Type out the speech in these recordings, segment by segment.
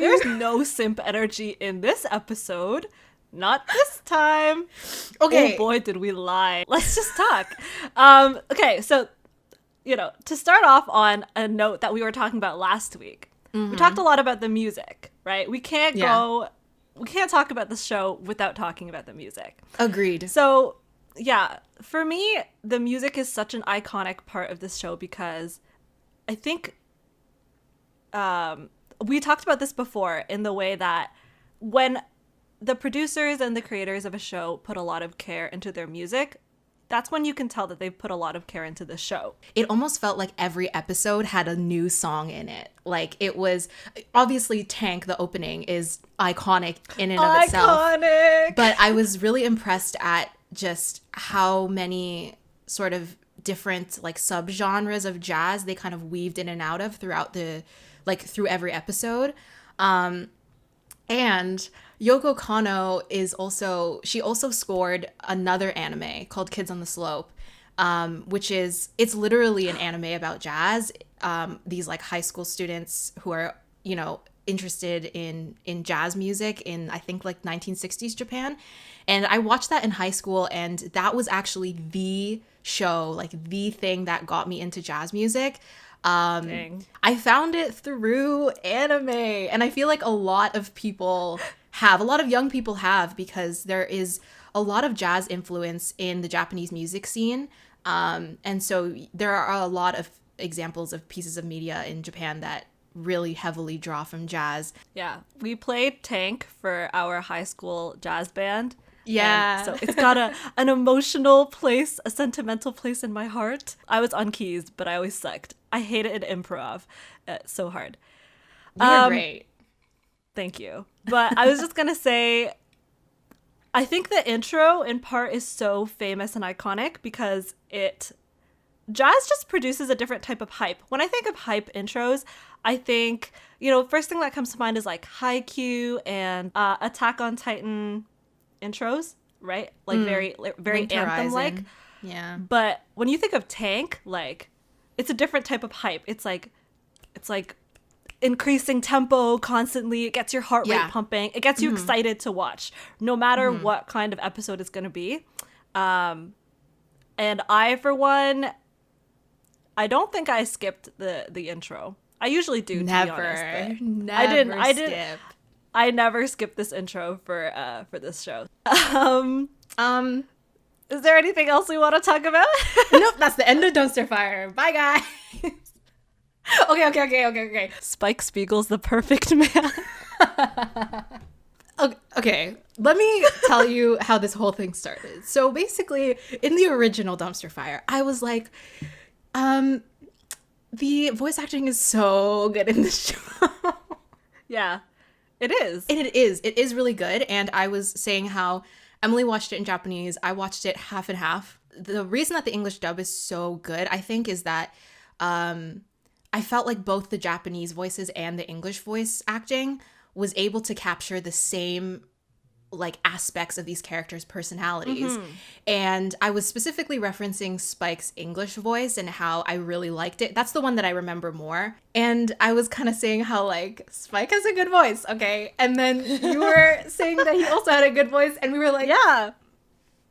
There's no simp energy in this episode. Not this time. Okay. Oh boy, did we lie. Let's just talk. Okay, so, to start off on a note that we were talking about last week, we talked a lot about the music, right? We can't talk about the show without talking about the music. Agreed. So, yeah, for me, the music is such an iconic part of this show because I think we talked about this before in the way that when the producers and the creators of a show put a lot of care into their music, that's when you can tell that they've put a lot of care into the show. It almost felt like every episode had a new song in it. Like, it was, obviously Tank, the opening, is iconic in and of itself. But I was really impressed at just how many sort of different, like, subgenres of jazz they kind of weaved in and out of throughout through every episode. And Yoko Kanno she also scored another anime called Kids on the Slope, it's literally an anime about jazz. These like high school students who are, interested in jazz music in, I think, like 1960s Japan. And I watched that in high school, and that was actually the show, like the thing that got me into jazz music. Dang. I found it through anime, and I feel like a lot of young people have, because there is a lot of jazz influence in the Japanese music scene. And so there are a lot of examples of pieces of media in Japan that really heavily draw from jazz. Yeah, we played Tank for our high school jazz band. Yeah. So it's got an emotional place, a sentimental place in my heart. I was on keys, but I always sucked. I hated improv so hard. You were great. Thank you. But I was just going to say, I think the intro in part is so famous and iconic because jazz just produces a different type of hype. When I think of hype intros, I think, first thing that comes to mind is like Haikyuu and Attack on Titan intros, right? Like very anthem-like. Yeah. But when you think of Tank, like, it's a different type of hype. It's like increasing tempo constantly. It gets your heart rate pumping. It gets you excited to watch, no matter what kind of episode it's going to be. And I, for one, I don't think I skipped the intro. I usually do, to be honest. I never skipped this intro for this show. Is there anything else we want to talk about? Nope, that's the end of Dumpster Fire. Bye, guys. Okay. Spike Spiegel's the perfect man. Okay, let me tell you how this whole thing started. So basically, in the original Dumpster Fire, I was like, the voice acting is so good in this show. Yeah, it is. It is really good. And I was saying how Emily watched it in Japanese. I watched it half and half. The reason that the English dub is so good, I think, is that I felt like both the Japanese voices and the English voice acting was able to capture the same like aspects of these characters' personalities. And I was specifically referencing Spike's English voice and how I really liked it. That's the one that I remember more. And I was kind of saying how like Spike has a good voice, okay? And then you were saying that he also had a good voice, and we were like, yeah.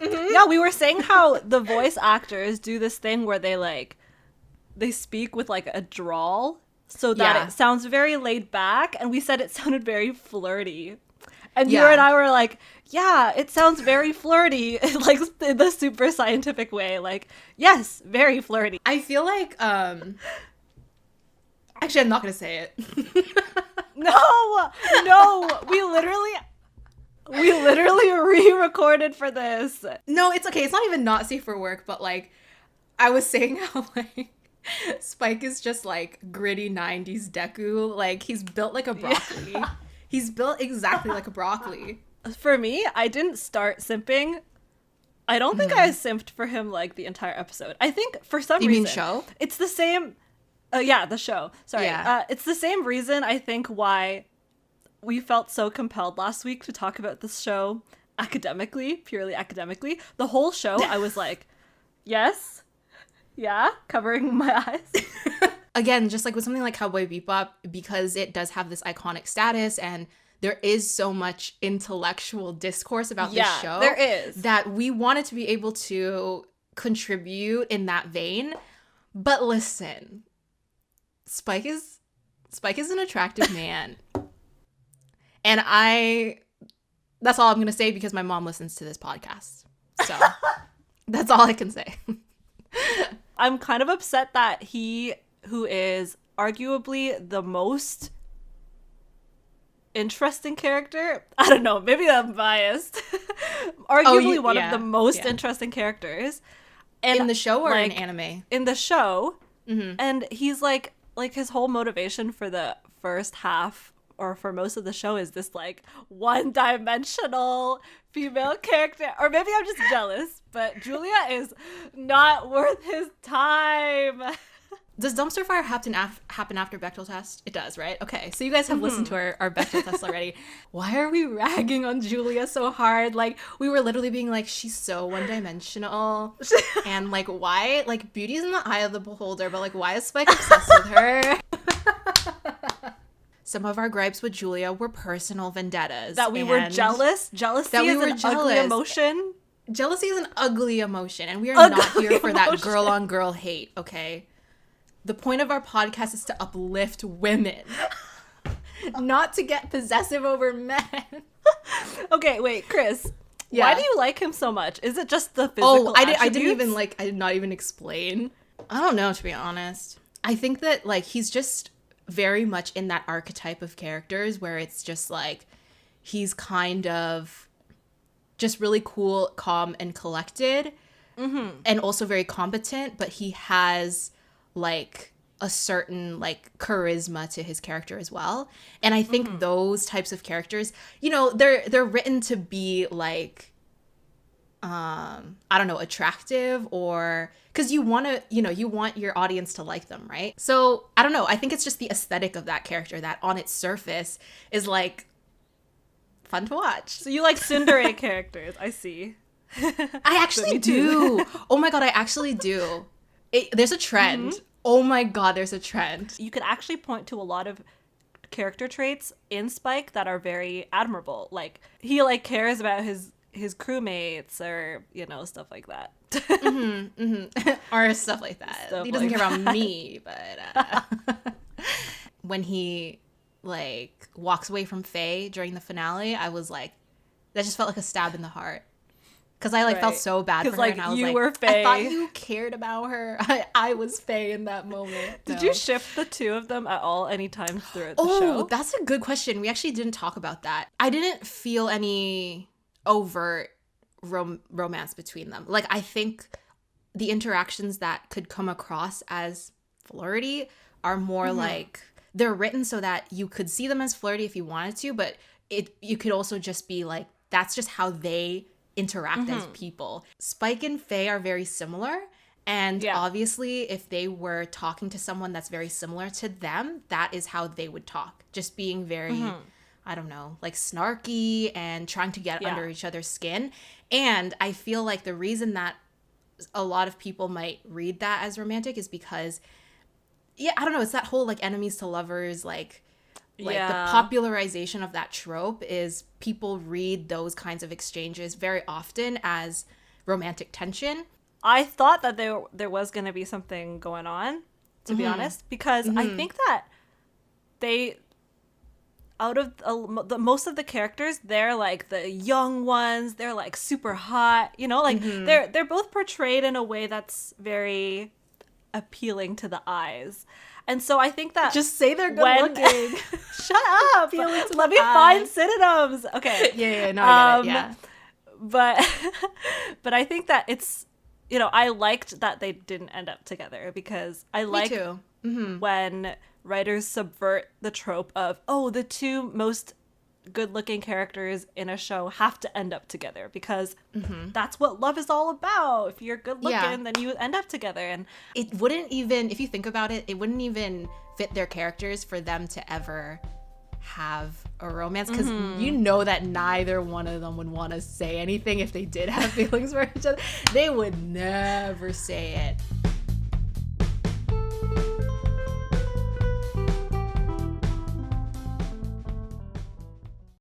Yeah, we were saying how the voice actors do this thing where they speak with like a drawl so that it sounds very laid back, and we said it sounded very flirty. And you and I were like, yeah, it sounds very flirty, like in the super scientific way. Like, yes, very flirty. I feel like, actually, I'm not going to say it. No, we literally re-recorded for this. No, it's okay. It's not even not safe for work, but like, I was saying how like, Spike is just like gritty 90s Deku. Like, he's built like a broccoli. Yeah. He's built exactly like a broccoli. For me, I didn't start simping. I don't think I simped for him like the entire episode. I think for some reason. You mean show? It's the same. Yeah, the show. Sorry. Yeah. It's the same reason, I think, why we felt so compelled last week to talk about this show purely academically. The whole show, I was like, yes, yeah, covering my eyes. again, just like with something like Cowboy Bebop, because it does have this iconic status and there is so much intellectual discourse about this show, there is, that we wanted to be able to contribute in that vein. But listen, Spike is an attractive man. And that's all I'm going to say because my mom listens to this podcast. So that's all I can say. I'm kind of upset that he, who is arguably the most interesting character, I don't know, maybe I'm biased, arguably one of the most interesting characters. And in the show or like, in anime? In the show. Mm-hmm. And he's like his whole motivation for the first half or for most of the show is this like one-dimensional female character. Or maybe I'm just jealous, but Julia is not worth his time. Does dumpster fire happen after Bechdel test? It does, right? Okay, so you guys have listened to our Bechdel test already. Why are we ragging on Julia so hard? Like, we were literally being like, she's so one-dimensional. And like, why? Like, beauty's in the eye of the beholder, but like, why is Spike obsessed with her? Some of our gripes with Julia were personal vendettas. That we were jealous. Jealousy is an ugly emotion. Jealousy is an ugly emotion, and we are not here for that girl-on-girl hate, okay? The point of our podcast is to uplift women, not to get possessive over men. Okay, wait, Chris. Yeah. Why do you like him so much? Is it just the physical attributes? I did not even explain. I don't know, to be honest. I think that like he's just very much in that archetype of characters where it's just like he's kind of just really cool, calm, and collected, and also very competent, but he has like a certain like charisma to his character as well. And I think those types of characters, you know, they're written to be like I don't know, attractive, or because you want your audience to like them, right? So I don't know, I think it's just the aesthetic of that character that on its surface is like fun to watch. So you like tsundere characters, I see. I actually do. Oh my god, I actually do. There's a trend. Oh my god, there's a trend. You could actually point to a lot of character traits in Spike that are very admirable. Like, he like cares about his crewmates, or, you know, stuff like that. Or stuff like that. He doesn't care about me, but when he like walks away from Faye during the finale, I was like, that just felt like a stab in the heart. Because I like felt so bad for her, like, and I was you like, were Faye. I thought you cared about her. I was Faye in that moment. Did you ship the two of them at all any time throughout the show? Oh, that's a good question. We actually didn't talk about that. I didn't feel any overt romance between them. Like, I think the interactions that could come across as flirty are more like they're written so that you could see them as flirty if you wanted to, but you could also just be like, that's just how they interact as people. Spike and Faye are very similar, and obviously if they were talking to someone that's very similar to them, that is how they would talk, just being very I don't know, like snarky and trying to get under each other's skin. And I feel like the reason that a lot of people might read that as romantic is because I don't know, it's that whole like enemies to lovers, like the popularization of that trope is people read those kinds of exchanges very often as romantic tension. I thought that there was going to be something going on, to be honest, because I think that they, out of most of the characters, they're like the young ones, they're like super hot, you know, like they're both portrayed in a way that's very appealing to the eyes. And so I think that just say they're good looking. Shut up. Let me find synonyms. Okay. No, I get it. Yeah. But I think that it's, you know, I liked that they didn't end up together, because I like when writers subvert the trope of, oh, the two most good-looking characters in a show have to end up together, because that's what love is all about. If you're good-looking, then you end up together. And it wouldn't even, if you think about it, it wouldn't even fit their characters for them to ever have a romance, because you know that neither one of them would want to say anything if they did have feelings for each other. They would never say it.